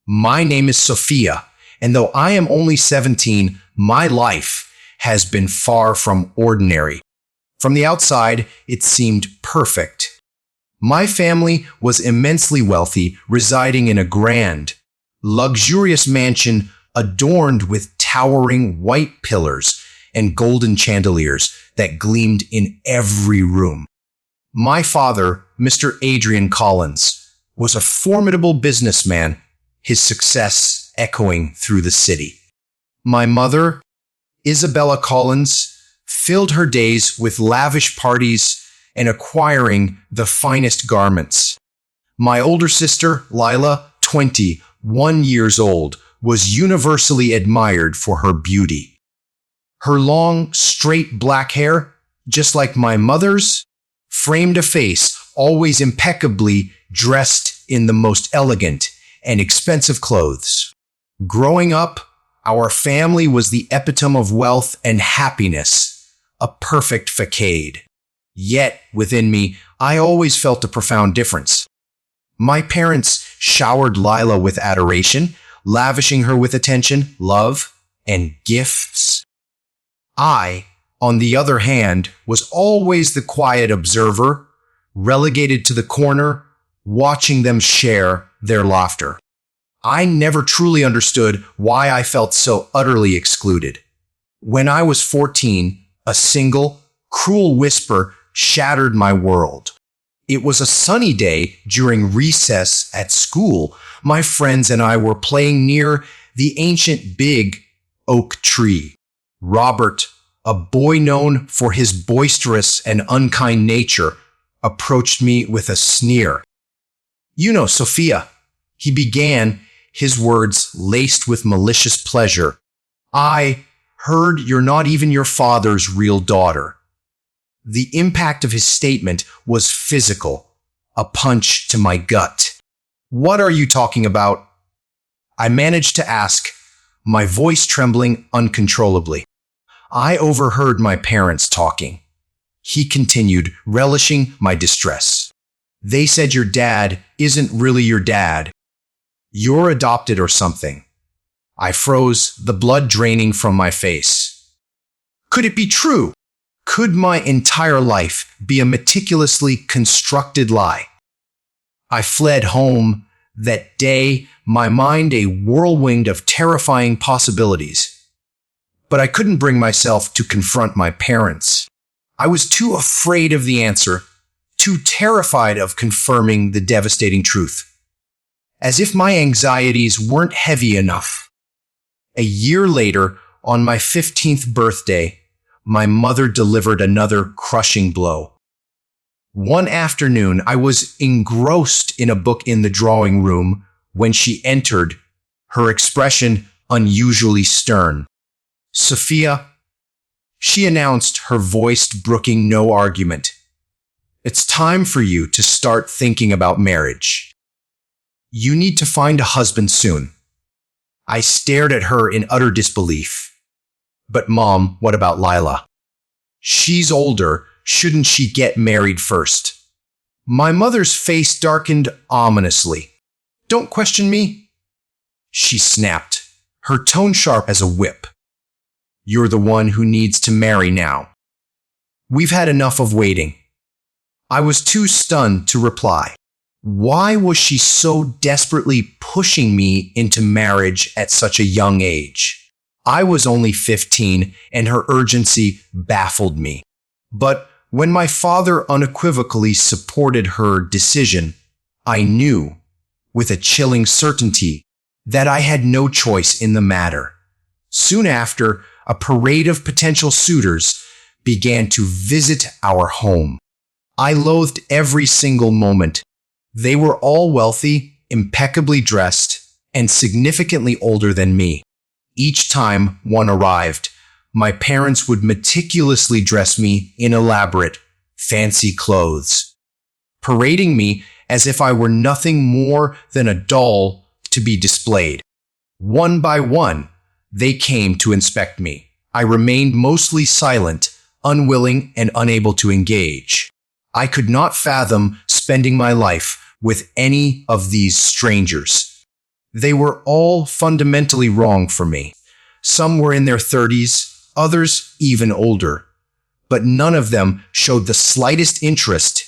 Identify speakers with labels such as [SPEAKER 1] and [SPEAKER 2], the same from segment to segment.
[SPEAKER 1] My name is Sophia, and though I am only 17, my life has been far from ordinary. From the outside, it seemed perfect. My family was immensely wealthy, residing in a grand, luxurious mansion adorned with towering white pillars and golden chandeliers that gleamed in every room. My father, Mr. Adrian Collins, was a formidable businessman, his success echoing through the city. My mother, Isabella Collins, filled her days with lavish parties and acquiring the finest garments. My older sister, Lila, 21 years old, was universally admired for her beauty. Her long, straight black hair, just like my mother's, framed a face always impeccably dressed in the most elegant and expensive clothes. Growing up, our family was the epitome of wealth and happiness, a perfect facade. Yet, within me, I always felt a profound difference. My parents showered Lila with adoration, lavishing her with attention, love, and gifts. I, on the other hand, was always the quiet observer, relegated to the corner, watching them share their laughter. I never truly understood why I felt so utterly excluded. When I was 14, a single, cruel whisper shattered my world. It was a sunny day during recess at school. My friends and I were playing near the ancient big oak tree. Robert, a boy known for his boisterous and unkind nature, approached me with a sneer. "You know, Sophia," he began, his words laced with malicious pleasure. "I heard you're not even your father's real daughter." The impact of his statement was physical, a punch to my gut. "What are you talking about?" I managed to ask, my voice trembling uncontrollably. "I overheard my parents talking," he continued, relishing my distress. "They said your dad isn't really your dad. You're adopted or something." I froze, the blood draining from my face. Could it be true? Could my entire life be a meticulously constructed lie? I fled home that day, my mind a whirlwind of terrifying possibilities. But I couldn't bring myself to confront my parents. I was too afraid of the answer, too terrified of confirming the devastating truth. As if my anxieties weren't heavy enough. A year later, on my 15th birthday, my mother delivered another crushing blow. One afternoon, I was engrossed in a book in the drawing room when she entered, her expression unusually stern. "Sophia," she announced, her voice brooking no argument. "It's time for you to start thinking about marriage. You need to find a husband soon." I stared at her in utter disbelief. "But Mom, what about Lila? She's older. Shouldn't she get married first?" My mother's face darkened ominously. "Don't question me," she snapped, her tone sharp as a whip. "You're the one who needs to marry now. We've had enough of waiting." I was too stunned to reply. Why was she so desperately pushing me into marriage at such a young age? I was only 15, and her urgency baffled me. But when my father unequivocally supported her decision, I knew, with a chilling certainty, that I had no choice in the matter. Soon after, a parade of potential suitors began to visit our home. I loathed every single moment. They were all wealthy, impeccably dressed, and significantly older than me. Each time one arrived, my parents would meticulously dress me in elaborate, fancy clothes, parading me as if I were nothing more than a doll to be displayed. One by one, they came to inspect me. I remained mostly silent, unwilling, and unable to engage. I could not fathom spending my life with any of these strangers. They were all fundamentally wrong for me. Some were in their 30s, others even older, but none of them showed the slightest interest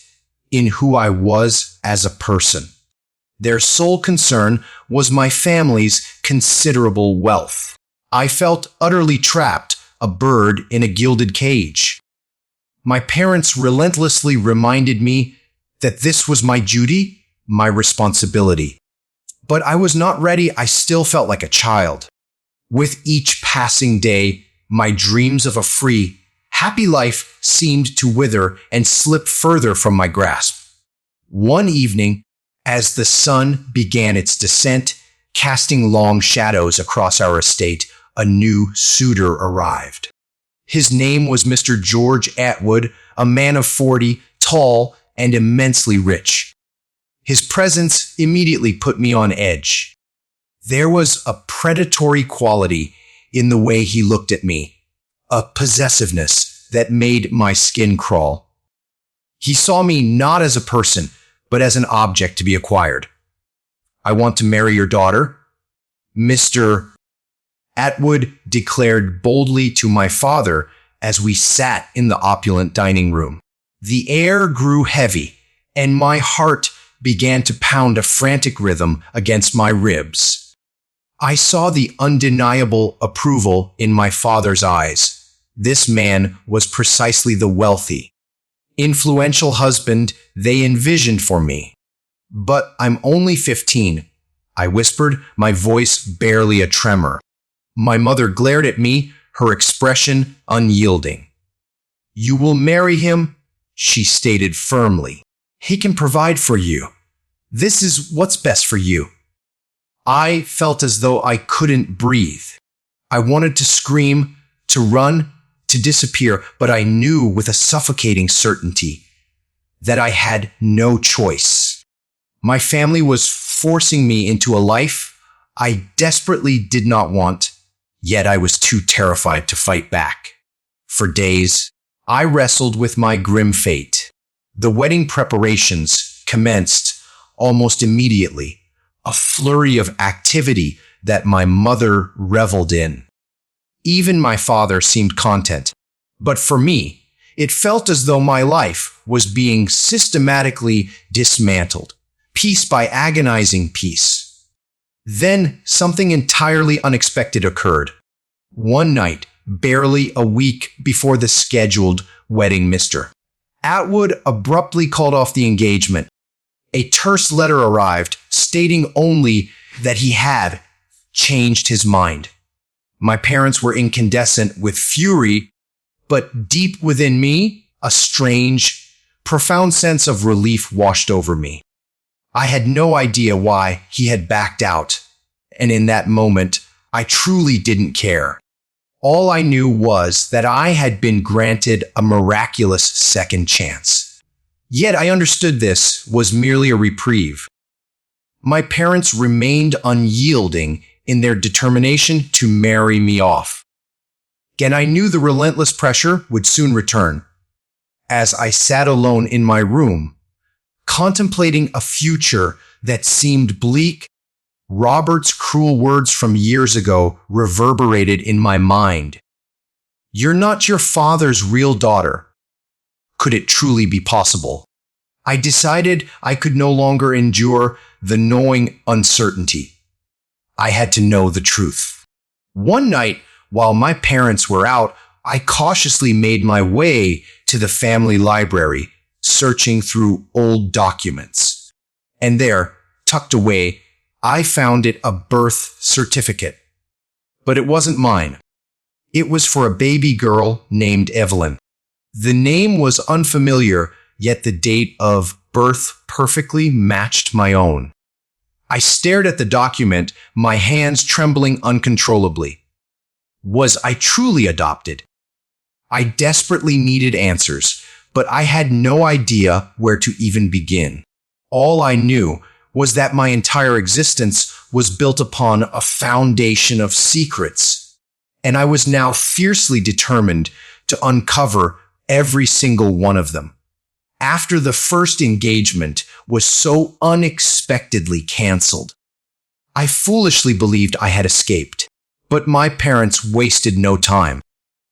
[SPEAKER 1] in who I was as a person. Their sole concern was my family's considerable wealth. I felt utterly trapped, a bird in a gilded cage. My parents relentlessly reminded me that this was my duty, my responsibility. But I was not ready. I still felt like a child. With each passing day, my dreams of a free, happy life seemed to wither and slip further from my grasp. One evening, as the sun began its descent, casting long shadows across our estate, a new suitor arrived. His name was Mr. George Atwood, a man of 40, tall and immensely rich. His presence immediately put me on edge. There was a predatory quality in the way he looked at me, a possessiveness that made my skin crawl. He saw me not as a person, but as an object to be acquired. "I want to marry your daughter," Mr. Atwood declared boldly to my father as we sat in the opulent dining room. The air grew heavy, and my heart began to pound a frantic rhythm against my ribs. I saw the undeniable approval in my father's eyes. This man was precisely the wealthy, influential husband they envisioned for me. "But I'm only 15, I whispered, my voice barely a tremor. My mother glared at me, her expression unyielding. "You will marry him," she stated firmly. "He can provide for you. This is what's best for you." I felt as though I couldn't breathe. I wanted to scream, to run, to disappear, but I knew with a suffocating certainty that I had no choice. My family was forcing me into a life I desperately did not want, yet I was too terrified to fight back. For days, I wrestled with my grim fate. The wedding preparations commenced almost immediately, a flurry of activity that my mother reveled in. Even my father seemed content. But for me, it felt as though my life was being systematically dismantled, piece by agonizing piece. Then something entirely unexpected occurred. One night, barely a week before the scheduled wedding, Mr. Atwood abruptly called off the engagement. A terse letter arrived, stating only that he had changed his mind. My parents were incandescent with fury, but deep within me, a strange, profound sense of relief washed over me. I had no idea why he had backed out, and in that moment, I truly didn't care. All I knew was that I had been granted a miraculous second chance. Yet I understood this was merely a reprieve. My parents remained unyielding in their determination to marry me off. And I knew the relentless pressure would soon return. As I sat alone in my room, contemplating a future that seemed bleak, Robert's cruel words from years ago reverberated in my mind. "You're not your father's real daughter." Could it truly be possible? I decided I could no longer endure the gnawing uncertainty. I had to know the truth. One night, while my parents were out, I cautiously made my way to the family library, searching through old documents. And there, tucked away, I found a birth certificate. But it wasn't mine. It was for a baby girl named Evelyn. The name was unfamiliar, yet the date of birth perfectly matched my own. I stared at the document, my hands trembling uncontrollably. Was I truly adopted? I desperately needed answers, but I had no idea where to even begin. All I knew was that my entire existence was built upon a foundation of secrets, and I was now fiercely determined to uncover every single one of them. After the first engagement was so unexpectedly canceled, I foolishly believed I had escaped, but my parents wasted no time.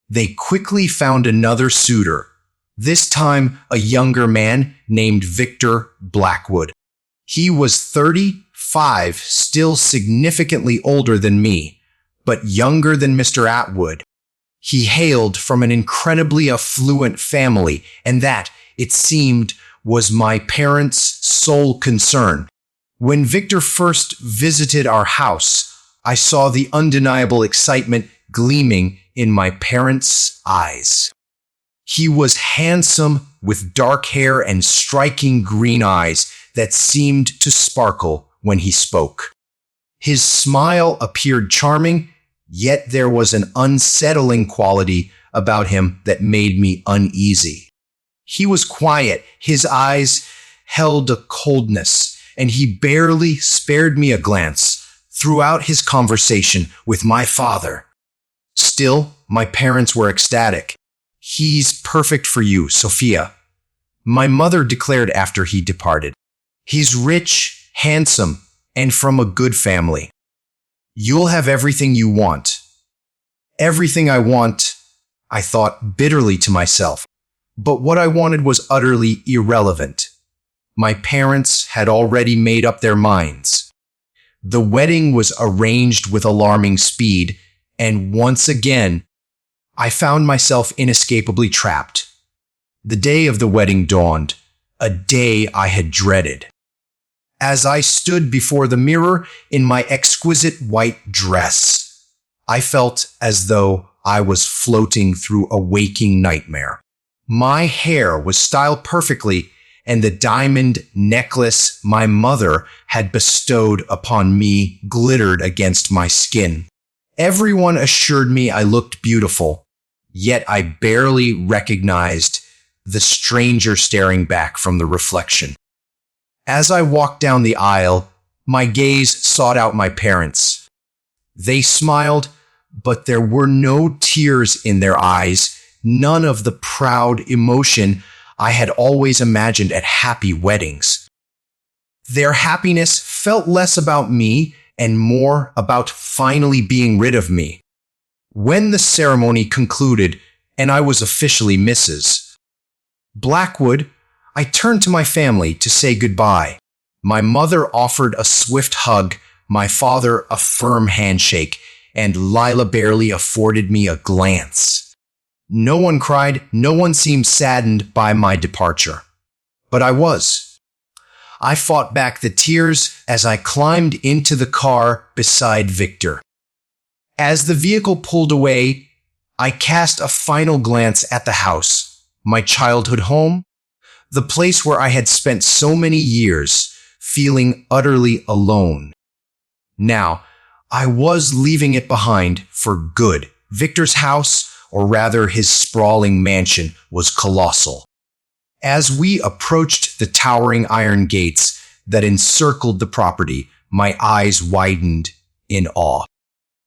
[SPEAKER 1] They quickly found another suitor, this time a younger man named Victor Blackwood. He was 35, still significantly older than me, but younger than Mr. Atwood. He hailed from an incredibly affluent family, and that, it seemed, was my parents' sole concern. When Victor first visited our house, I saw the undeniable excitement gleaming in my parents' eyes. He was handsome, with dark hair and striking green eyes that seemed to sparkle when he spoke. His smile appeared charming, yet there was an unsettling quality about him that made me uneasy. He was quiet, his eyes held a coldness, and he barely spared me a glance throughout his conversation with my father. Still, my parents were ecstatic. "He's perfect for you, Sophia," my mother declared after he departed. "He's rich, handsome, and from a good family. You'll have everything you want." Everything I want, I thought bitterly to myself. But what I wanted was utterly irrelevant. My parents had already made up their minds. The wedding was arranged with alarming speed, and once again, I found myself inescapably trapped. The day of the wedding dawned, a day I had dreaded. As I stood before the mirror in my exquisite white dress, I felt as though I was floating through a waking nightmare. My hair was styled perfectly, and the diamond necklace my mother had bestowed upon me glittered against my skin. Everyone assured me I looked beautiful, yet I barely recognized the stranger staring back from the reflection. As I walked down the aisle, my gaze sought out my parents. They smiled, but there were no tears in their eyes, none of the proud emotion I had always imagined at happy weddings. Their happiness felt less about me and more about finally being rid of me. When the ceremony concluded and I was officially Mrs. Blackwood, I turned to my family to say goodbye. My mother offered a swift hug, my father a firm handshake, and Lila barely afforded me a glance. No one cried, no one seemed saddened by my departure. But I was. I fought back the tears as I climbed into the car beside Victor. As the vehicle pulled away, I cast a final glance at the house, my childhood home, the place where I had spent so many years, feeling utterly alone. Now, I was leaving it behind for good. Victor's house, or rather his sprawling mansion, was colossal. As we approached the towering iron gates that encircled the property, my eyes widened in awe.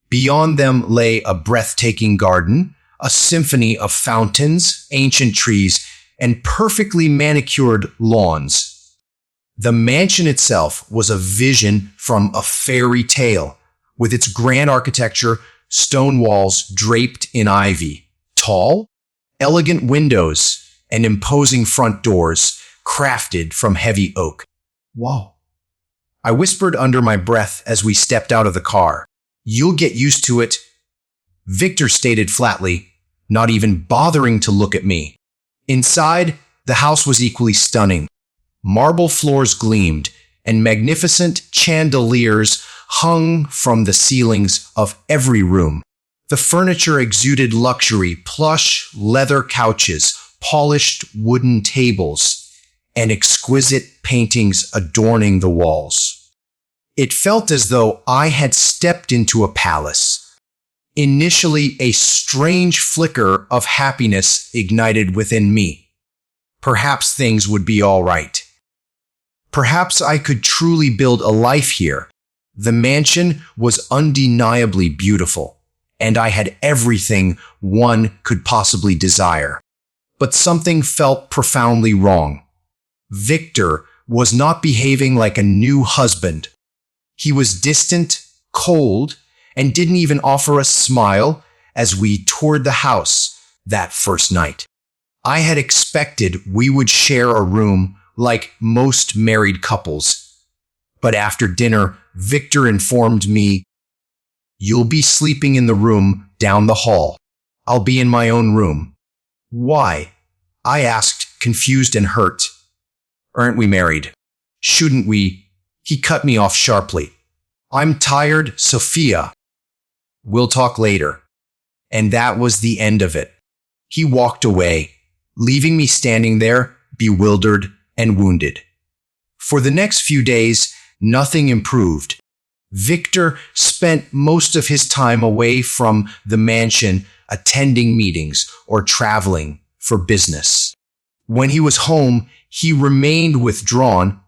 [SPEAKER 1] Beyond them lay a breathtaking garden, a symphony of fountains, ancient trees, and perfectly manicured lawns. The mansion itself was a vision from a fairy tale, with its grand architecture, stone walls draped in ivy, tall, elegant windows, and imposing front doors crafted from heavy oak. "Wow," I whispered under my breath as we stepped out of the car. "You'll get used to it," Victor stated flatly, not even bothering to look at me. Inside, the house was equally stunning. Marble floors gleamed, and magnificent chandeliers hung from the ceilings of every room. The furniture exuded luxury, plush leather couches, polished wooden tables, and exquisite paintings adorning the walls. It felt as though I had stepped into a palace. Initially, a strange flicker of happiness ignited within me. Perhaps things would be all right. Perhaps I could truly build a life here. The mansion was undeniably beautiful, and I had everything one could possibly desire. But something felt profoundly wrong. Victor was not behaving like a new husband. He was distant, cold, and didn't even offer a smile as we toured the house that first night. I had expected we would share a room like most married couples. But after dinner, Victor informed me, "You'll be sleeping in the room down the hall. I'll be in my own room." "Why?" I asked, confused and hurt. "Aren't we married? Shouldn't we?" He cut me off sharply. "I'm tired, Sophia. We'll talk later." And that was the end of it. He walked away, leaving me standing there, bewildered and wounded. For the next few days, nothing improved. Victor spent most of his time away from the mansion, attending meetings or traveling for business. When he was home, he remained withdrawn,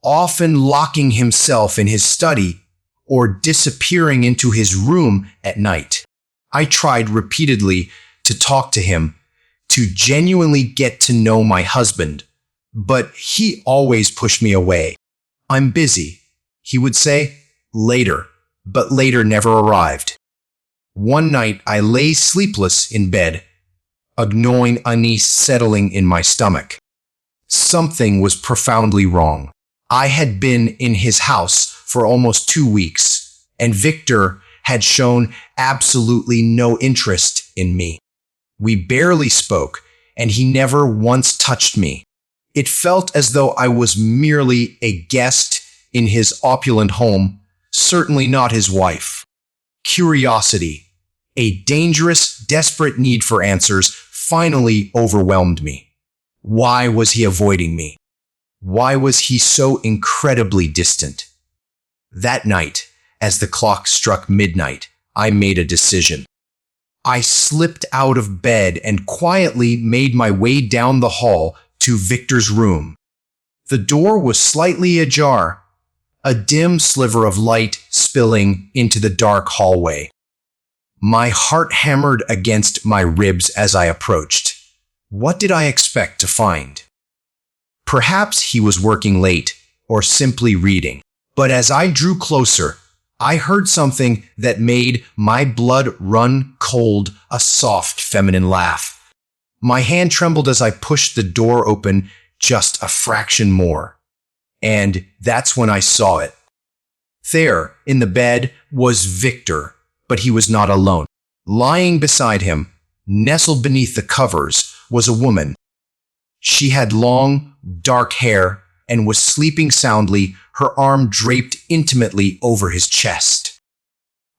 [SPEAKER 1] often locking himself in his study or disappearing into his room at night. I tried repeatedly to talk to him, to genuinely get to know my husband, but he always pushed me away. "I'm busy," he would say, later, but later never arrived. One night I lay sleepless in bed, a gnawing unease settling in my stomach. Something was profoundly wrong. I had been in his house for almost 2 weeks, and Victor had shown absolutely no interest in me. We barely spoke, and he never once touched me. It felt as though I was merely a guest in his opulent home, certainly not his wife. Curiosity, a dangerous, desperate need for answers, finally overwhelmed me. Why was he avoiding me? Why was he so incredibly distant? That night, as the clock struck midnight, I made a decision. I slipped out of bed and quietly made my way down the hall to Victor's room. The door was slightly ajar, a dim sliver of light spilling into the dark hallway. My heart hammered against my ribs as I approached. What did I expect to find? Perhaps he was working late or simply reading. But as I drew closer, I heard something that made my blood run cold, a soft feminine laugh. My hand trembled as I pushed the door open just a fraction more. And that's when I saw it. There, in the bed, was Victor, but he was not alone. Lying beside him, nestled beneath the covers, was a woman. She had long, dark hair and was sleeping soundly, her arm draped intimately over his chest.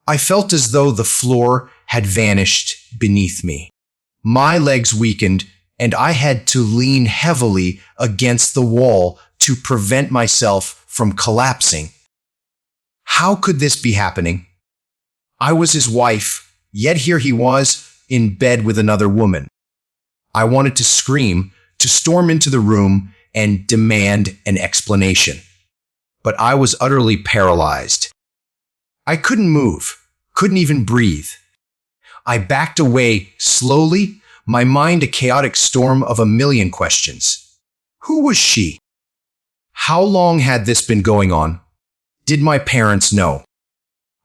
[SPEAKER 1] I felt as though the floor had vanished beneath me. My legs weakened, and I had to lean heavily against the wall to prevent myself from collapsing. How could this be happening? I was his wife, yet here he was, in bed with another woman. I wanted to scream, to storm into the room and demand an explanation. But I was utterly paralyzed. I couldn't move, couldn't even breathe. I backed away slowly, my mind a chaotic storm of a million questions. Who was she? How long had this been going on? Did my parents know?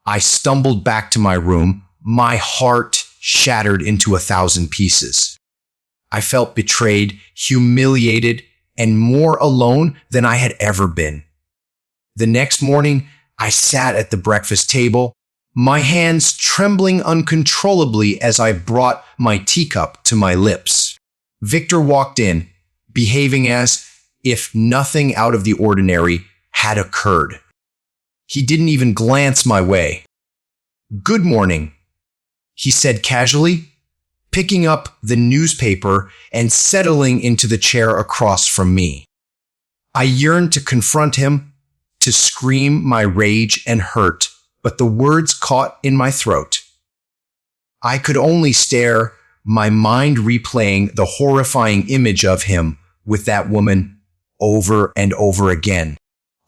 [SPEAKER 1] I stumbled back to my room, my heart shattered into 1,000 pieces. I felt betrayed, humiliated, and more alone than I had ever been. The next morning, I sat at the breakfast table, my hands trembling uncontrollably as I brought my teacup to my lips. Victor walked in, behaving as if nothing out of the ordinary had occurred. He didn't even glance my way. "Good morning," he said casually, picking up the newspaper and settling into the chair across from me. I yearned to confront him, to scream my rage and hurt, but the words caught in my throat. I could only stare, my mind replaying the horrifying image of him with that woman over and over again.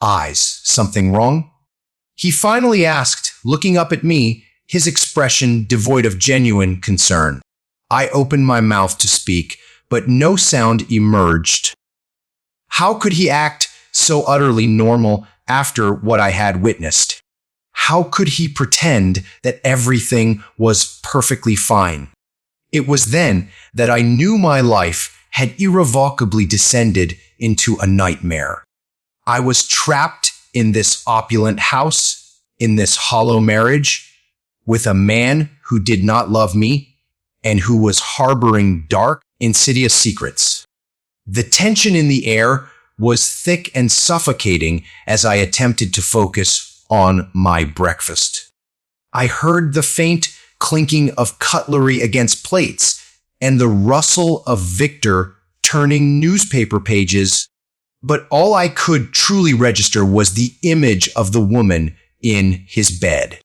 [SPEAKER 1] Eyes, something wrong? He finally asked, looking up at me, his expression devoid of genuine concern. I opened my mouth to speak, but no sound emerged. How could he act so utterly normal after what I had witnessed? How could he pretend that everything was perfectly fine? It was then that I knew my life had irrevocably descended into a nightmare. I was trapped in this opulent house, in this hollow marriage, with a man who did not love me and who was harboring dark, insidious secrets. The tension in the air was thick and suffocating as I attempted to focus on my breakfast. I heard the faint clinking of cutlery against plates and the rustle of Victor turning newspaper pages, but all I could truly register was the image of the woman in his bed.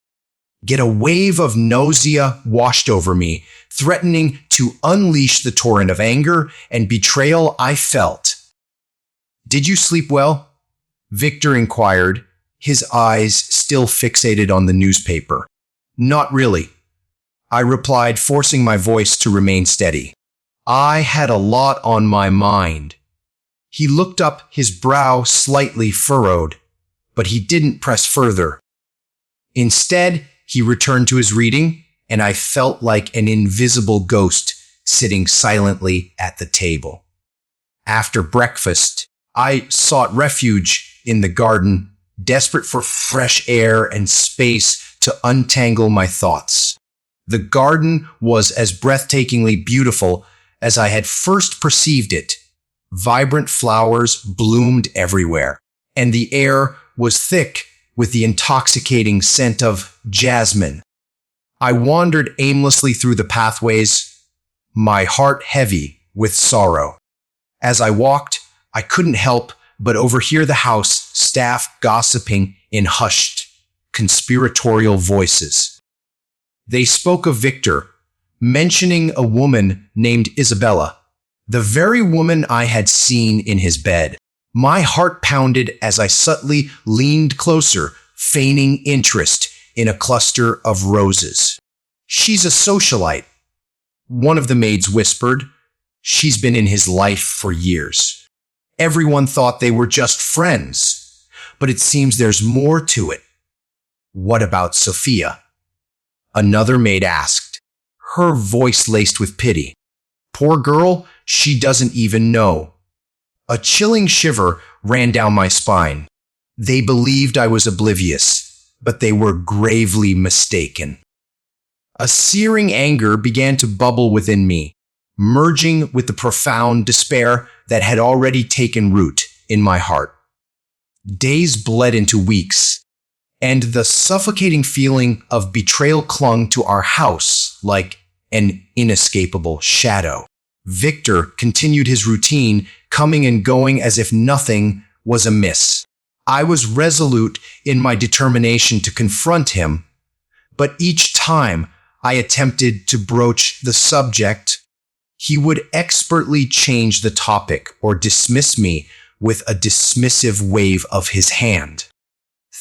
[SPEAKER 1] Yet a wave of nausea washed over me, threatening to unleash the torrent of anger and betrayal I felt. "Did you sleep well?" Victor inquired, his eyes still fixated on the newspaper. "Not really," I replied, forcing my voice to remain steady. I had a lot on my mind. He looked up, his brow slightly furrowed, but he didn't press further. Instead, he returned to his reading, and I felt like an invisible ghost sitting silently at the table. After breakfast, I sought refuge in the garden, desperate for fresh air and space to untangle my thoughts. The garden was as breathtakingly beautiful as I had first perceived it. Vibrant flowers bloomed everywhere, and the air was thick with the intoxicating scent of jasmine. I wandered aimlessly through the pathways, my heart heavy with sorrow. As I walked, I couldn't help but overhear the house staff gossiping in hushed, conspiratorial voices. They spoke of Victor, mentioning a woman named Isabella, the very woman I had seen in his bed. My heart pounded as I subtly leaned closer, feigning interest in a cluster of roses. "She's a socialite," one of the maids whispered. "She's been in his life for years. Everyone thought they were just friends, but it seems there's more to it." "What about Sophia?" another maid asked, her voice laced with pity. "Poor girl, she doesn't even know." A chilling shiver ran down my spine. They believed I was oblivious, but they were gravely mistaken. A searing anger began to bubble within me, merging with the profound despair that had already taken root in my heart. Days bled into weeks, and the suffocating feeling of betrayal clung to our house like an inescapable shadow. Victor continued his routine, coming and going as if nothing was amiss. I was resolute in my determination to confront him, but each time I attempted to broach the subject, he would expertly change the topic or dismiss me with a dismissive wave of his hand.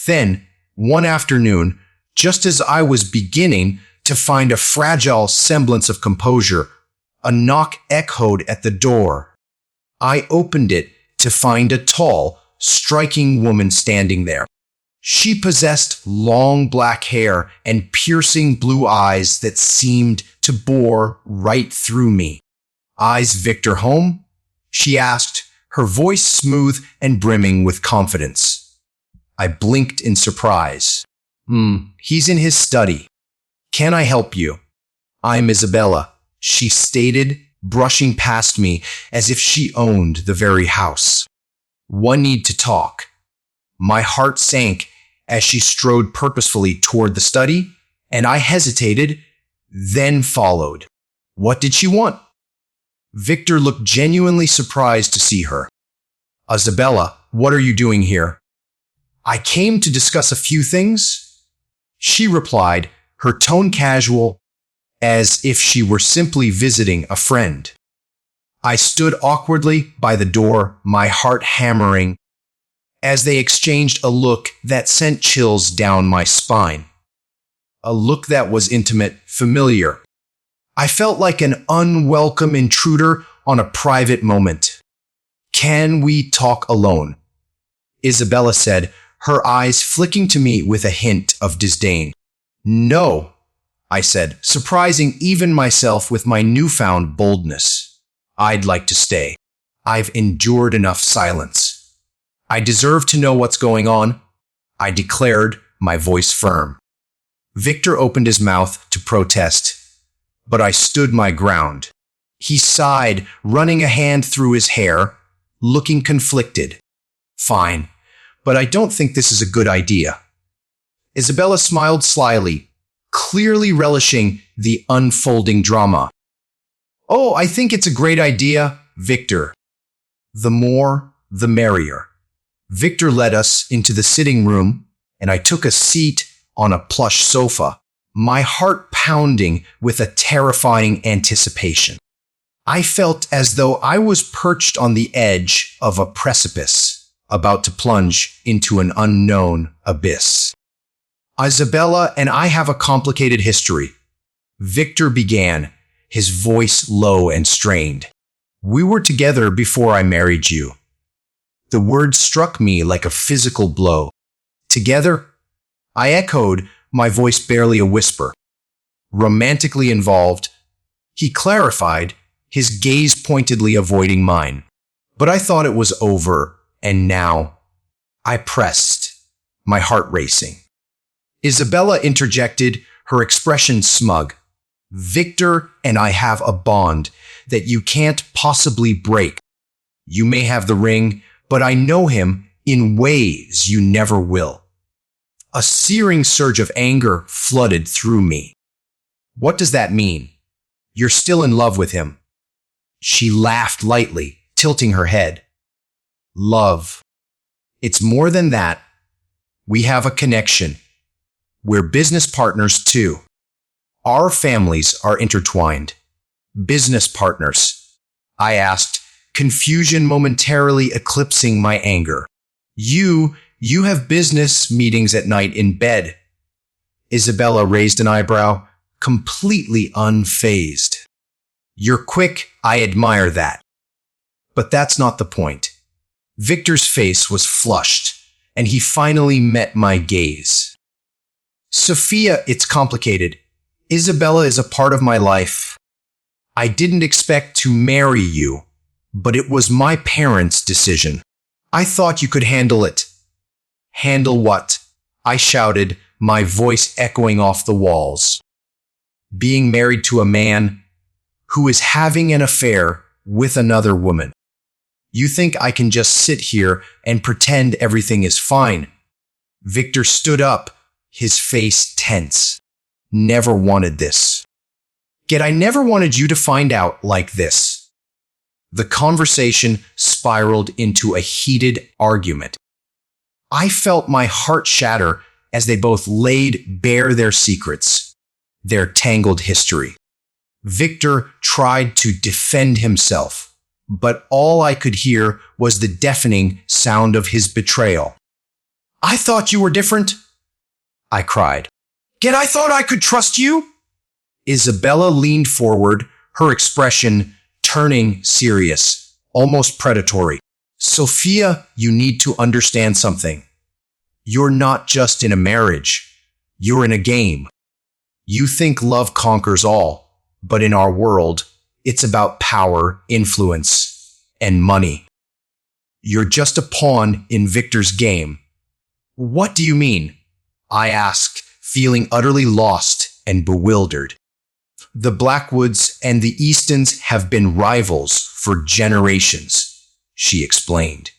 [SPEAKER 1] Then, one afternoon, just as I was beginning to find a fragile semblance of composure, a knock echoed at the door. I opened it to find a tall, striking woman standing there. She possessed long black hair and piercing blue eyes that seemed to bore right through me. "Is Victor home?" she asked, her voice smooth and brimming with confidence. I blinked in surprise. He's in his study. Can I help you?" "I'm Isabella," she stated, brushing past me as if she owned the very house. "One need to talk." My heart sank as she strode purposefully toward the study, and I hesitated, then followed. What did she want? Victor looked genuinely surprised to see her. "Isabella, what are you doing here?" "I came to discuss a few things," she replied, her tone casual, as if she were simply visiting a friend. I stood awkwardly by the door, my heart hammering, as they exchanged a look that sent chills down my spine. A look that was intimate, familiar. I felt like an unwelcome intruder on a private moment. "Can we talk alone?" Isabella said, her eyes flicking to me with a hint of disdain. "No," I said, surprising even myself with my newfound boldness. "I'd like to stay. I've endured enough silence. I deserve to know what's going on," I declared, my voice firm. Victor opened his mouth to protest, but I stood my ground. He sighed, running a hand through his hair, looking conflicted. "Fine, but I don't think this is a good idea." Isabella smiled slyly, clearly relishing the unfolding drama. "Oh, I think it's a great idea, Victor. The more, the merrier." Victor led us into the sitting room, and I took a seat on a plush sofa, my heart pounding with a terrifying anticipation. I felt as though I was perched on the edge of a precipice, about to plunge into an unknown abyss. "Isabella and I have a complicated history," Victor began, his voice low and strained. "We were together before I married you." The word struck me like a physical blow. "Together?" I echoed, my voice barely a whisper. "Romantically involved," he clarified, his gaze pointedly avoiding mine. "But I thought it was over, and now—" I pressed, my heart racing. Isabella interjected, her expression smug. "Victor and I have a bond that you can't possibly break. You may have the ring, but I know him in ways you never will." A searing surge of anger flooded through me. "What does that mean? You're still in love with him?" She laughed lightly, tilting her head. "Love. It's more than that. We have a connection. We're business partners too. Our families are intertwined." "Business partners?" I asked, confusion momentarily eclipsing my anger. You have business meetings at night in bed." Isabella raised an eyebrow, completely unfazed. "You're quick, I admire that. But that's not the point." Victor's face was flushed, and he finally met my gaze. "Sophia, it's complicated. Isabella is a part of my life. I didn't expect to marry you, but it was my parents' decision. I thought you could handle it." "Handle what?" I shouted, my voice echoing off the walls. "Being married to a man who is having an affair with another woman. You think I can just sit here and pretend everything is fine?" Victor stood up, his face tense. "Never wanted this. Yet I never wanted you to find out like this." The conversation spiraled into a heated argument. I felt my heart shatter as they both laid bare their secrets, their tangled history. Victor tried to defend himself, but all I could hear was the deafening sound of his betrayal. "I thought you were different," I cried. "Yet I thought I could trust you." Isabella leaned forward, her expression turning serious, almost predatory. "Sophia, you need to understand something. You're not just in a marriage. You're in a game. You think love conquers all, but in our world, it's about power, influence, and money. You're just a pawn in Victor's game." "What do you mean?" I asked, feeling utterly lost and bewildered. "The Blackwoods and the Eastons have been rivals for generations," she explained.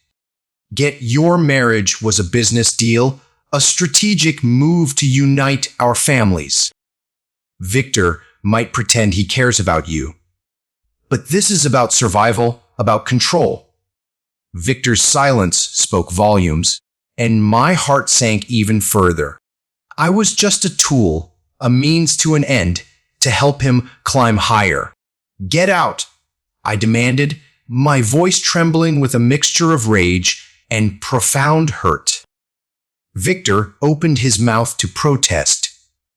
[SPEAKER 1] "Yet your marriage was a business deal, a strategic move to unite our families. Victor might pretend he cares about you, but this is about survival, about control." Victor's silence spoke volumes, and my heart sank even further. I was just a tool, a means to an end, to help him climb higher. "Get out," I demanded, my voice trembling with a mixture of rage and profound hurt. Victor opened his mouth to protest,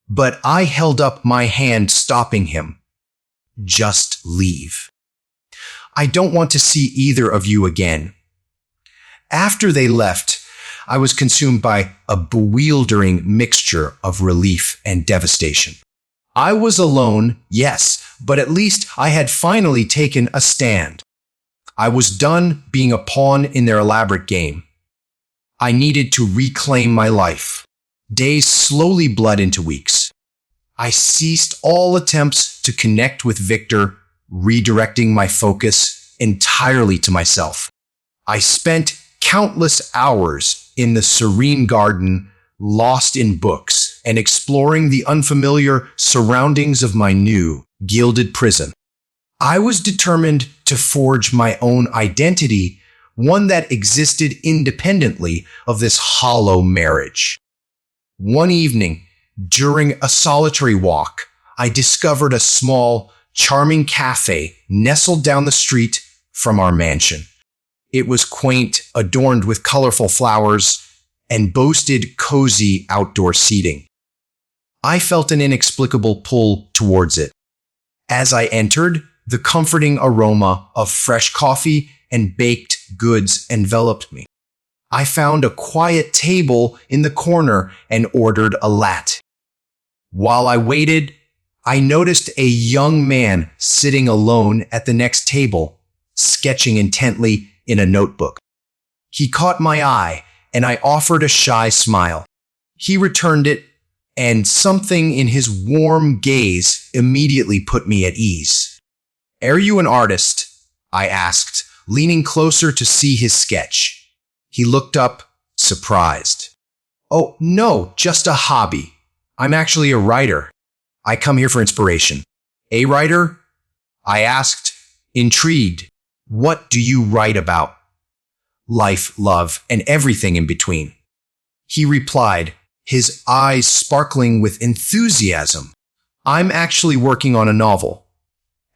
[SPEAKER 1] but I held up my hand, stopping him. "Just leave. I don't want to see either of you again." After they left, I was consumed by a bewildering mixture of relief and devastation. I was alone, yes, but at least I had finally taken a stand. I was done being a pawn in their elaborate game. I needed to reclaim my life. Days slowly bled into weeks. I ceased all attempts to connect with Victor, redirecting my focus entirely to myself. I spent countless hours in the serene garden, lost in books, and exploring the unfamiliar surroundings of my new, gilded prison. I was determined to forge my own identity, one that existed independently of this hollow marriage. One evening, during a solitary walk, I discovered a small, charming cafe nestled down the street from our mansion. It was quaint, adorned with colorful flowers, and boasted cozy outdoor seating. I felt an inexplicable pull towards it. As I entered, the comforting aroma of fresh coffee and baked goods enveloped me. I found a quiet table in the corner and ordered a latte. While I waited, I noticed a young man sitting alone at the next table, sketching intently in a notebook. He caught my eye, and I offered a shy smile. He returned it, and something in his warm gaze immediately put me at ease. "Are you an artist?" I asked, leaning closer to see his sketch. He looked up, surprised. "Oh, no, just a hobby. I'm actually a writer. I come here for inspiration." "A writer?" I asked, intrigued. "What do you write about?" "Life, love, and everything in between." He replied, his eyes sparkling with enthusiasm. "I'm actually working on a novel."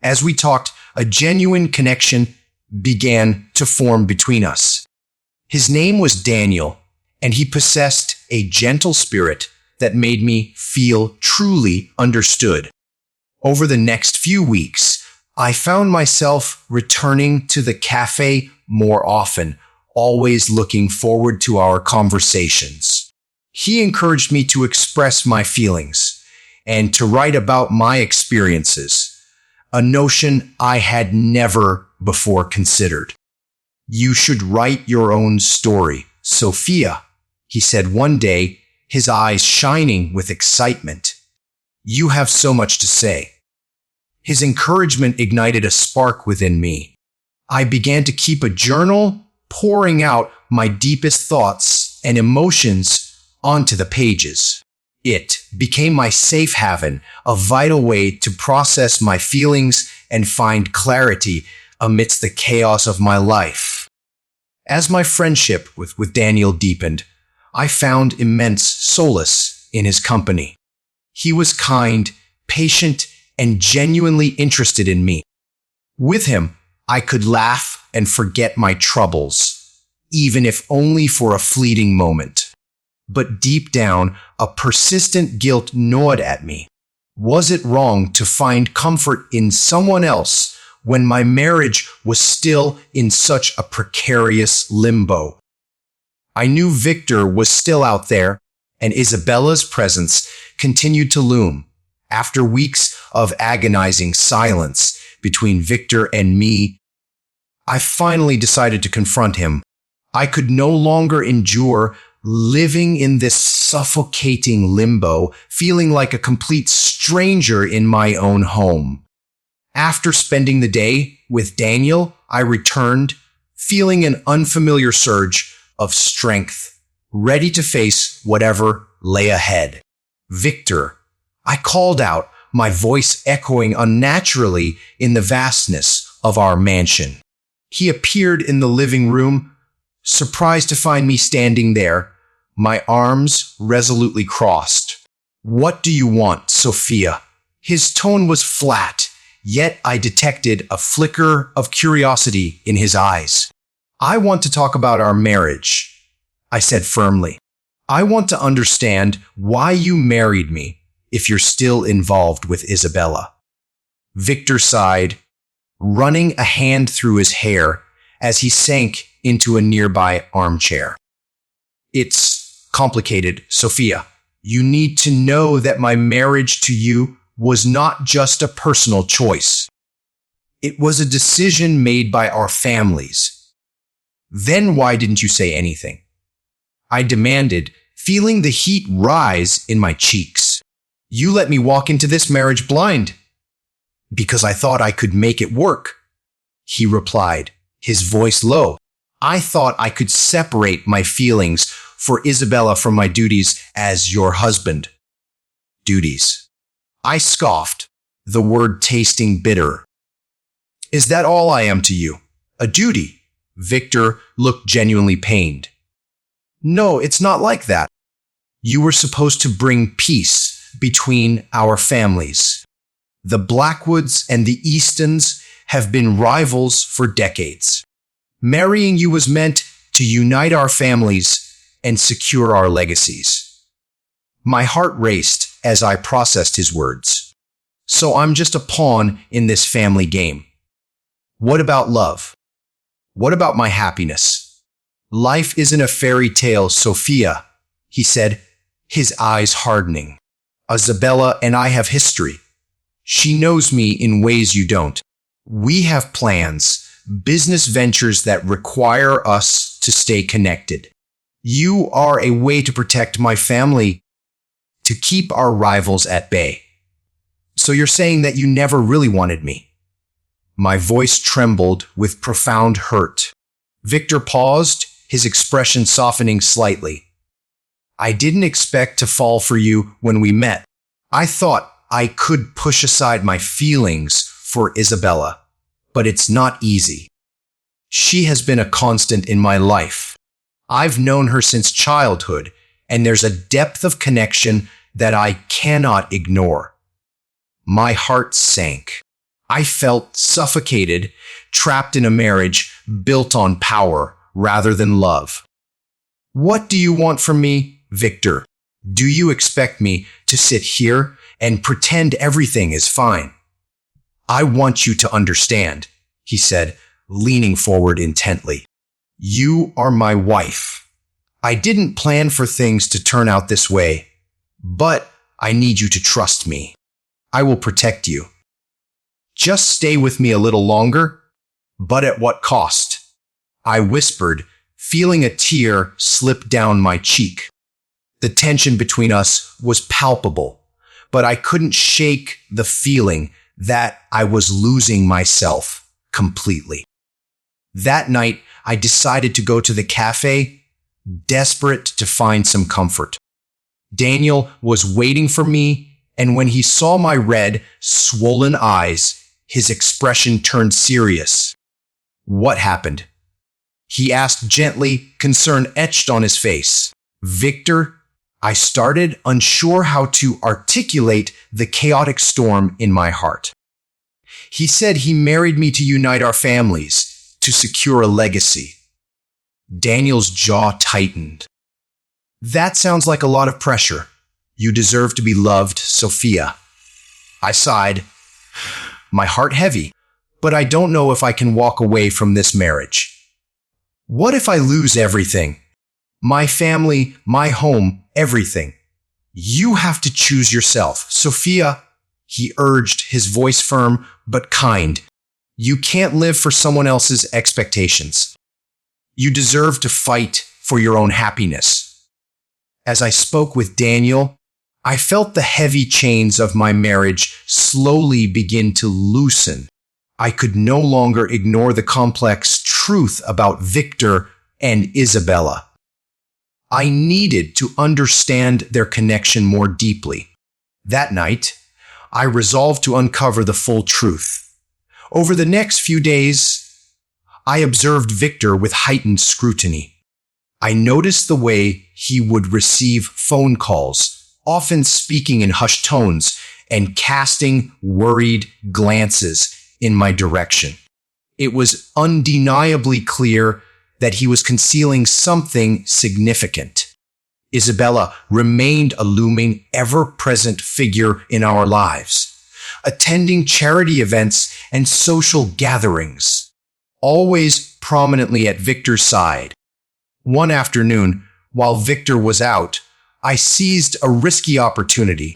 [SPEAKER 1] As we talked, a genuine connection began to form between us. His name was Daniel, and he possessed a gentle spirit that made me feel truly understood. Over the next few weeks, I found myself returning to the cafe more often, always looking forward to our conversations. He encouraged me to express my feelings and to write about my experiences, a notion I had never before considered. "You should write your own story, Sophia," he said one day, his eyes shining with excitement. "You have so much to say." His encouragement ignited a spark within me. I began to keep a journal, pouring out my deepest thoughts and emotions onto the pages. It became my safe haven, a vital way to process my feelings and find clarity amidst the chaos of my life. As my friendship with Daniel deepened, I found immense solace in his company. He was kind, patient, and genuinely interested in me. With him, I could laugh and forget my troubles, even if only for a fleeting moment. But deep down, a persistent guilt gnawed at me. Was it wrong to find comfort in someone else when my marriage was still in such a precarious limbo? I knew Victor was still out there, and Isabella's presence continued to loom. After weeks of agonizing silence between Victor and me, I finally decided to confront him. I could no longer endure living in this suffocating limbo, feeling like a complete stranger in my own home. After spending the day with Daniel, I returned, feeling an unfamiliar surge of strength, ready to face whatever lay ahead. "Victor," I called out, my voice echoing unnaturally in the vastness of our mansion. He appeared in the living room, surprised to find me standing there, my arms resolutely crossed. "What do you want, Sophia?" His tone was flat, yet I detected a flicker of curiosity in his eyes. "I want to talk about our marriage," I said firmly. "I want to understand why you married me if you're still involved with Isabella." Victor sighed, running a hand through his hair as he sank into a nearby armchair. It's complicated, Sophia. You need to know that my marriage to you was not just a personal choice. It was a decision made by our families. Then why didn't you say anything? I demanded, feeling the heat rise in my cheeks. You let me walk into this marriage blind. Because I thought I could make it work, he replied, his voice low. I thought I could separate my feelings for Isabella from my duties as your husband. Duties. I scoffed, the word tasting bitter. Is that all I am to you? A duty? Victor looked genuinely pained. No, it's not like that. You were supposed to bring peace between our families. The Blackwoods and the Eastons have been rivals for decades. Marrying you was meant to unite our families and secure our legacies. My heart raced as I processed his words. So I'm just a pawn in this family game. What about love? What about my happiness? Life isn't a fairy tale, Sophia, he said, his eyes hardening. Isabella and I have history. She knows me in ways you don't. We have plans, business ventures that require us to stay connected. You are a way to protect my family, to keep our rivals at bay. So you're saying that you never really wanted me? My voice trembled with profound hurt. Victor paused, his expression softening slightly. I didn't expect to fall for you when we met. I thought I could push aside my feelings for Isabella, but it's not easy. She has been a constant in my life. I've known her since childhood, and there's a depth of connection that I cannot ignore. My heart sank. I felt suffocated, trapped in a marriage built on power rather than love. What do you want from me, Victor? Do you expect me to sit here and pretend everything is fine? I want you to understand, he said, leaning forward intently. You are my wife. I didn't plan for things to turn out this way, but I need you to trust me. I will protect you. Just stay with me a little longer, but at what cost? I whispered, feeling a tear slip down my cheek. The tension between us was palpable, but I couldn't shake the feeling that I was losing myself completely. That night, I decided to go to the cafe, desperate to find some comfort. Daniel was waiting for me, and when he saw my red, swollen eyes, his expression turned serious. What happened? He asked gently, concern etched on his face. Victor, I started, unsure how to articulate the chaotic storm in my heart. He said he married me to unite our families, to secure a legacy. Daniel's jaw tightened. That sounds like a lot of pressure. You deserve to be loved, Sophia. I sighed, my heart heavy, but I don't know if I can walk away from this marriage. What if I lose everything? My family, my home, everything. You have to choose yourself, Sophia, he urged, his voice firm but kind. You can't live for someone else's expectations. You deserve to fight for your own happiness. As I spoke with Daniel, I felt the heavy chains of my marriage slowly begin to loosen. I could no longer ignore the complex truth about Victor and Isabella. I needed to understand their connection more deeply. That night, I resolved to uncover the full truth. Over the next few days, I observed Victor with heightened scrutiny. I noticed the way he would receive phone calls, often speaking in hushed tones and casting worried glances in my direction. It was undeniably clear that he was concealing something significant. Isabella remained a looming, ever-present figure in our lives, attending charity events and social gatherings, always prominently at Victor's side. One afternoon, While Victor was out, I seized a risky opportunity.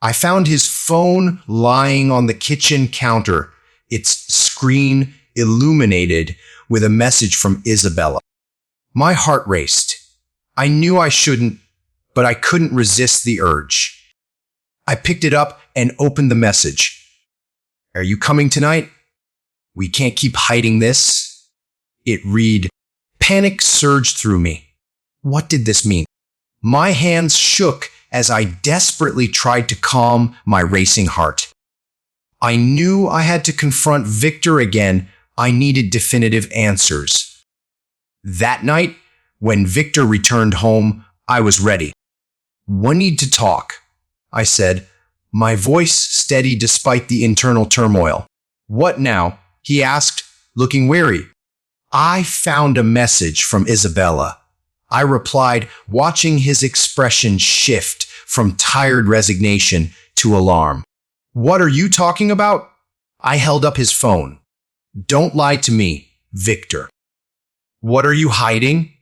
[SPEAKER 1] I found his phone lying on the kitchen counter, its screen illuminated with a message from Isabella. My heart raced. I knew I shouldn't, but I couldn't resist the urge. I picked it up and opened the message. "Are you coming tonight? We can't keep hiding this." It read. Panic surged through me. What did this mean? My hands shook as I desperately tried to calm my racing heart. I knew I had to confront Victor again. I needed definitive answers. That night, when Victor returned home, I was ready. "We need to talk," I said, my voice steady despite the internal turmoil. "What now?" he asked, looking wary. "I found a message from Isabella," I replied, watching his expression shift from tired resignation to alarm. "What are you talking about?" I held up his phone. "Don't lie to me, Victor." "What are you hiding?"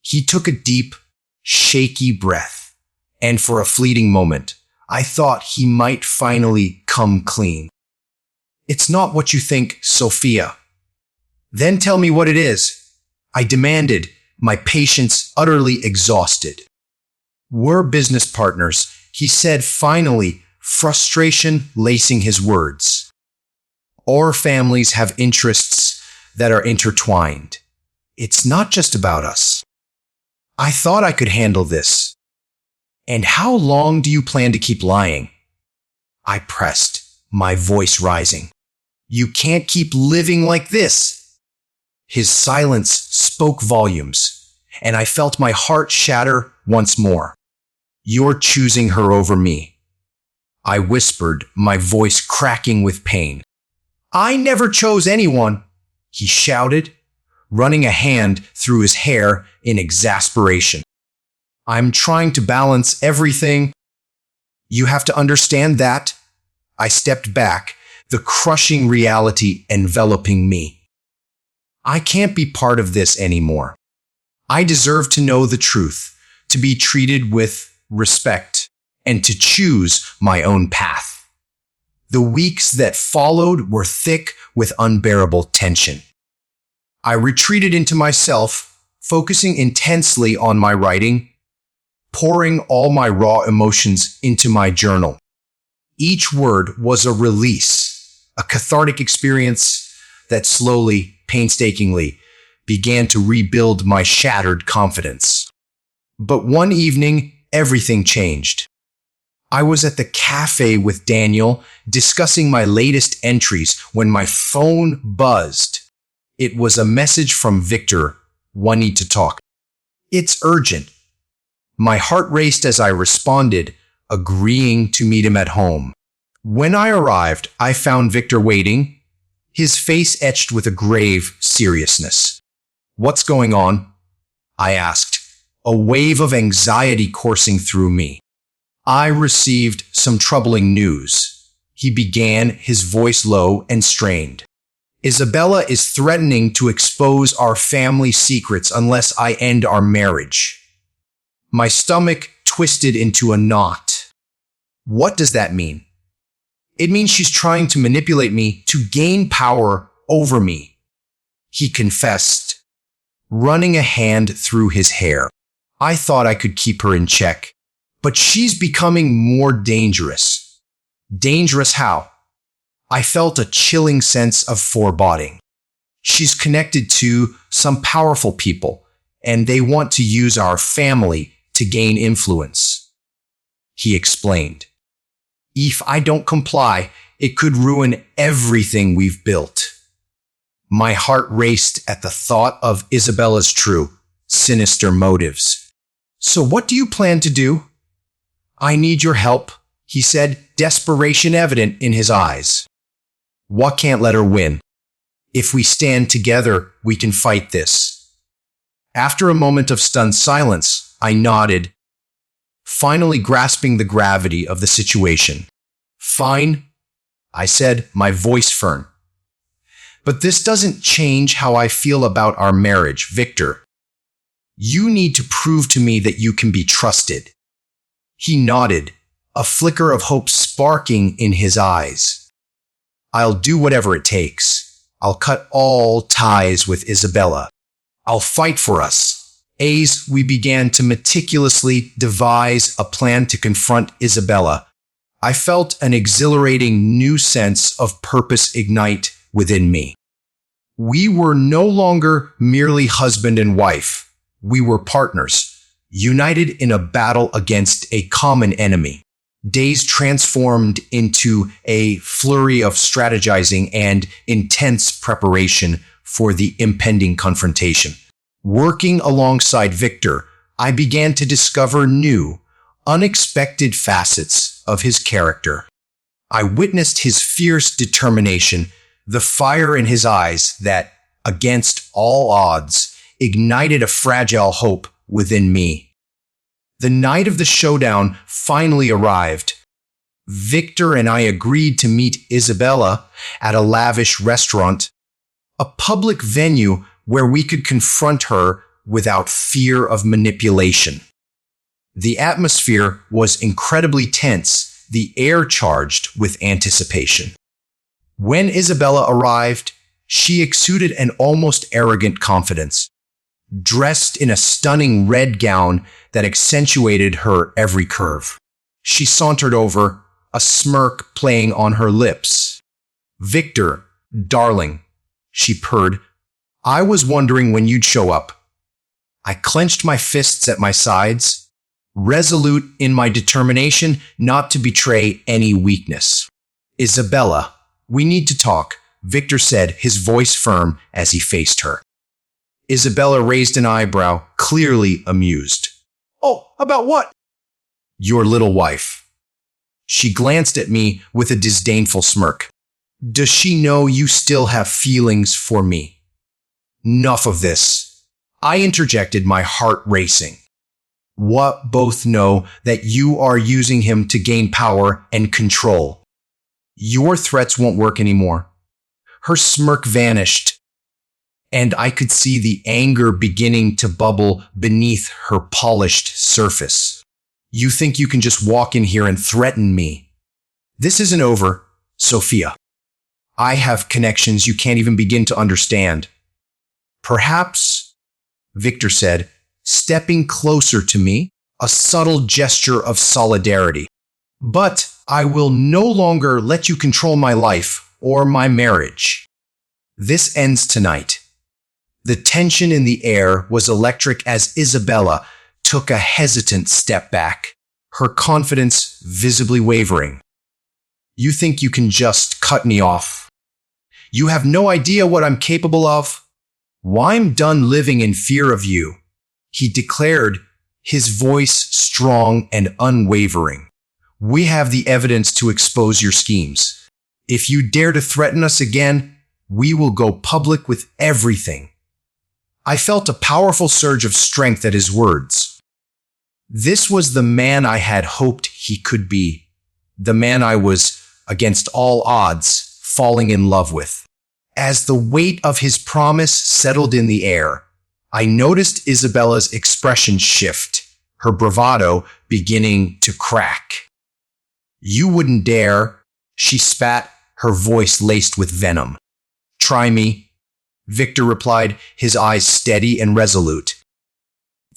[SPEAKER 1] He took a deep, shaky breath, and for a fleeting moment, I thought he might finally come clean. "It's not what you think, Sophia." "Then tell me what it is," I demanded, my patience utterly exhausted. "We're business partners," he said finally, frustration lacing his words. "Our families have interests that are intertwined. It's not just about us." I thought I could handle this. "And how long do you plan to keep lying?" I pressed, my voice rising. "You can't keep living like this." His silence spoke volumes, and I felt my heart shatter once more. "You're choosing her over me," I whispered, my voice cracking with pain. "I never chose anyone," he shouted, running a hand through his hair in exasperation. "I'm trying to balance everything." "You have to understand that." I stepped back, the crushing reality enveloping me. "I can't be part of this anymore. I deserve to know the truth, to be treated with respect, and to choose my own path." The weeks that followed were thick with unbearable tension. I retreated into myself, focusing intensely on my writing, pouring all my raw emotions into my journal. Each word was a release, a cathartic experience that slowly, painstakingly, began to rebuild my shattered confidence. But one evening, everything changed. I was at the cafe with Daniel, discussing my latest entries when my phone buzzed. It was a message from Victor. "We need to talk. It's urgent." My heart raced as I responded, agreeing to meet him at home. When I arrived, I found Victor waiting, his face etched with a grave seriousness. "What's going on?" I asked, a wave of anxiety coursing through me. "I received some troubling news," he began, his voice low and strained. "Isabella is threatening to expose our family secrets unless I end our marriage." My stomach twisted into a knot. "What does that mean?" "It means she's trying to manipulate me to gain power over me," he confessed, running a hand through his hair. I thought I could keep her in check, but she's becoming more dangerous. Dangerous how? I felt a chilling sense of foreboding. She's connected to some powerful people, and they want to use our family to gain influence. He explained. "If I don't comply, it could ruin everything we've built." My heart raced at the thought of Isabella's true, sinister motives. "So what do you plan to do?" "I need your help," he said, desperation evident in his eyes. "We can't let her win. If we stand together, we can fight this." After a moment of stunned silence, I nodded, finally grasping the gravity of the situation. "Fine," I said, my voice firm. "But this doesn't change how I feel about our marriage, Victor." You need to prove to me that you can be trusted. He nodded, a flicker of hope sparking in his eyes. I'll do whatever it takes. I'll cut all ties with Isabella. I'll fight for us. As we began to meticulously devise a plan to confront Isabella, I felt an exhilarating new sense of purpose ignite within me. We were no longer merely husband and wife. We were partners, united in a battle against a common enemy. Days transformed into a flurry of strategizing and intense preparation for the impending confrontation. Working alongside Victor, I began to discover new, unexpected facets of his character. I witnessed his fierce determination, the fire in his eyes that, against all odds, ignited a fragile hope within me. The night of the showdown finally arrived. Victor and I agreed to meet Isabella at a lavish restaurant, a public venue where we could confront her without fear of manipulation. The atmosphere was incredibly tense, the air charged with anticipation. When Isabella arrived, she exuded an almost arrogant confidence. Dressed in a stunning red gown that accentuated her every curve. She sauntered over, a smirk playing on her lips. "Victor, darling," she purred, "I was wondering when you'd show up." I clenched my fists at my sides, resolute in my determination not to betray any weakness. "Isabella, we need to talk," Victor said, his voice firm as he faced her. Isabella raised an eyebrow, clearly amused. "Oh, about what?" "Your little wife." She glanced at me with a disdainful smirk. "Does she know you still have feelings for me?" "Enough of this," I interjected, my heart racing. "We both know that you are using him to gain power and control. Your threats won't work anymore." Her smirk vanished, and I could see the anger beginning to bubble beneath her polished surface. "You think you can just walk in here and threaten me? This isn't over, Sophia. I have connections you can't even begin to understand." "Perhaps," Victor said, stepping closer to me, a subtle gesture of solidarity. "But I will no longer let you control my life or my marriage. This ends tonight." The tension in the air was electric as Isabella took a hesitant step back, her confidence visibly wavering. "You think you can just cut me off? You have no idea what I'm capable of. I'm done living in fear of you," he declared, his voice strong and unwavering. "We have the evidence to expose your schemes. If you dare to threaten us again, we will go public with everything." I felt a powerful surge of strength at his words. This was the man I had hoped he could be, the man I was, against all odds, falling in love with. As the weight of his promise settled in the air, I noticed Isabella's expression shift, her bravado beginning to crack. "You wouldn't dare," she spat, her voice laced with venom. "Try me," Victor replied, his eyes steady and resolute.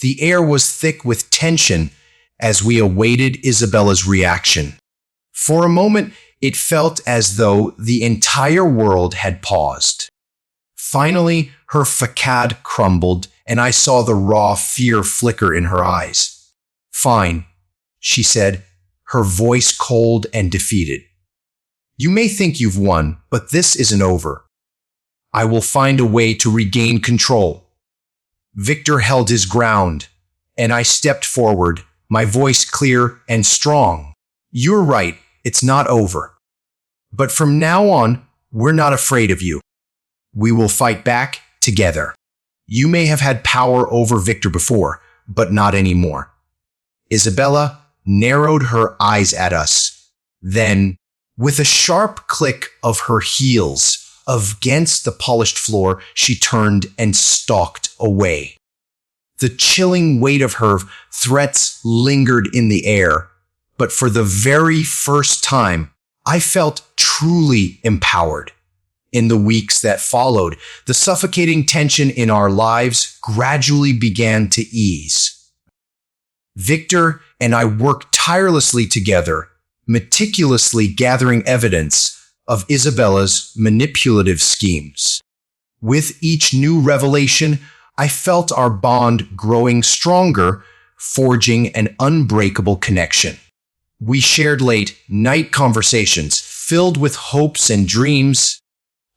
[SPEAKER 1] The air was thick with tension as we awaited Isabella's reaction. For a moment, it felt as though the entire world had paused. Finally, her facade crumbled, and I saw the raw fear flicker in her eyes. "Fine," she said, her voice cold and defeated. "You may think you've won, but this isn't over. I will find a way to regain control." Victor held his ground, and I stepped forward, my voice clear and strong. "You're right, it's not over. But from now on, we're not afraid of you. We will fight back together. You may have had power over Victor before, but not anymore." Isabella narrowed her eyes at us. Then, with a sharp click of her heels against the polished floor, she turned and stalked away. The chilling weight of her threats lingered in the air, but for the very first time, I felt truly empowered. In the weeks that followed, the suffocating tension in our lives gradually began to ease. Victor and I worked tirelessly together, meticulously gathering evidence of Isabella's manipulative schemes. With each new revelation, I felt our bond growing stronger, forging an unbreakable connection. We shared late-night conversations filled with hopes and dreams,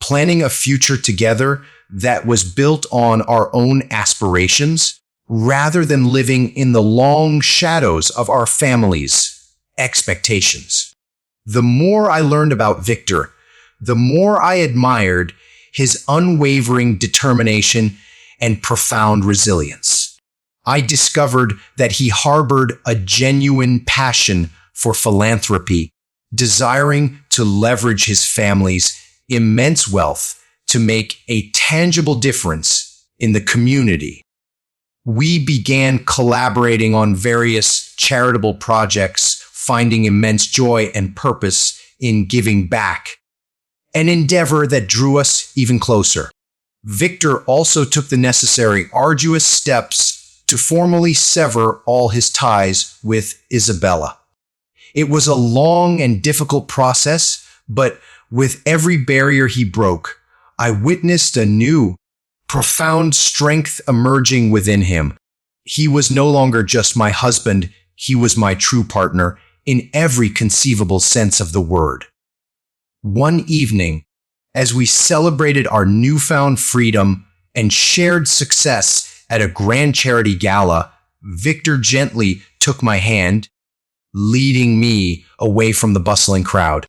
[SPEAKER 1] planning a future together that was built on our own aspirations rather than living in the long shadows of our family's expectations. The more I learned about Victor, the more I admired his unwavering determination and profound resilience. I discovered that he harbored a genuine passion for philanthropy, desiring to leverage his family's immense wealth to make a tangible difference in the community. We began collaborating on various charitable projects, finding immense joy and purpose in giving back, an endeavor that drew us even closer. Victor also took the necessary arduous steps to formally sever all his ties with Isabella. It was a long and difficult process, but with every barrier he broke, I witnessed a new, profound strength emerging within him. He was no longer just my husband, he was my true partner in every conceivable sense of the word. One evening, as we celebrated our newfound freedom and shared success at a grand charity gala, Victor gently took my hand, leading me away from the bustling crowd.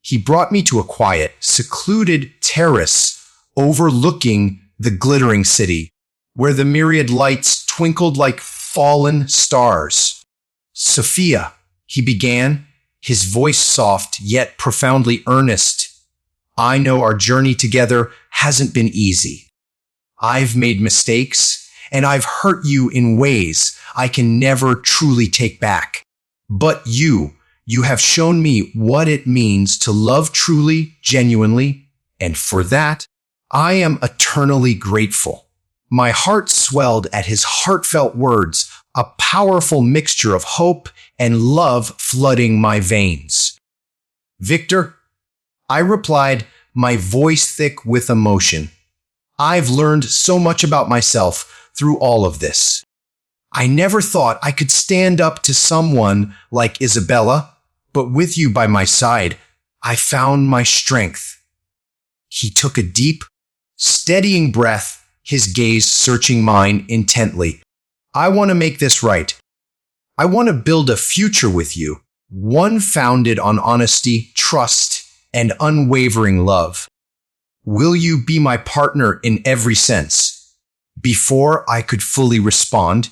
[SPEAKER 1] He brought me to a quiet, secluded terrace overlooking the glittering city, where the myriad lights twinkled like fallen stars. "Sophia," he began, his voice soft yet profoundly earnest. "I know our journey together hasn't been easy. I've made mistakes, and I've hurt you in ways I can never truly take back. But you have shown me what it means to love truly, genuinely, and for that, I am eternally grateful." My heart swelled at his heartfelt words, a powerful mixture of hope and love flooding my veins. "Victor," I replied, my voice thick with emotion, "I've learned so much about myself through all of this. I never thought I could stand up to someone like Isabella, but with you by my side, I found my strength." He took a deep, steadying breath, his gaze searching mine intently. "I want to make this right. I want to build a future with you, one founded on honesty, trust, and unwavering love. Will you be my partner in every sense?" Before I could fully respond,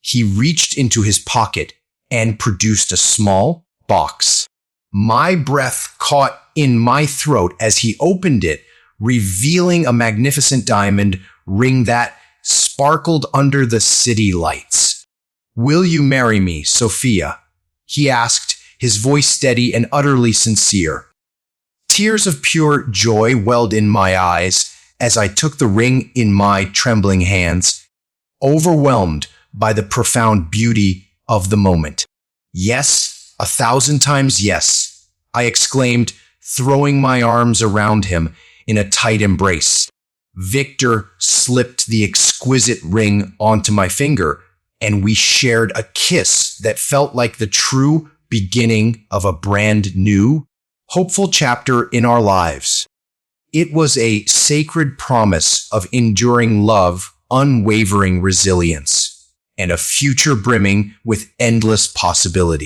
[SPEAKER 1] he reached into his pocket and produced a small box. My breath caught in my throat as he opened it, revealing a magnificent diamond ring that sparkled under the city lights. "Will you marry me, Sophia?" he asked, his voice steady and utterly sincere. Tears of pure joy welled in my eyes as I took the ring in my trembling hands, overwhelmed by the profound beauty of the moment. "Yes, 1,000 times yes," I exclaimed, throwing my arms around him in a tight embrace. Victor slipped the exquisite ring onto my finger, and we shared a kiss that felt like the true beginning of a brand new, hopeful chapter in our lives. It was a sacred promise of enduring love, unwavering resilience, and a future brimming with endless possibility.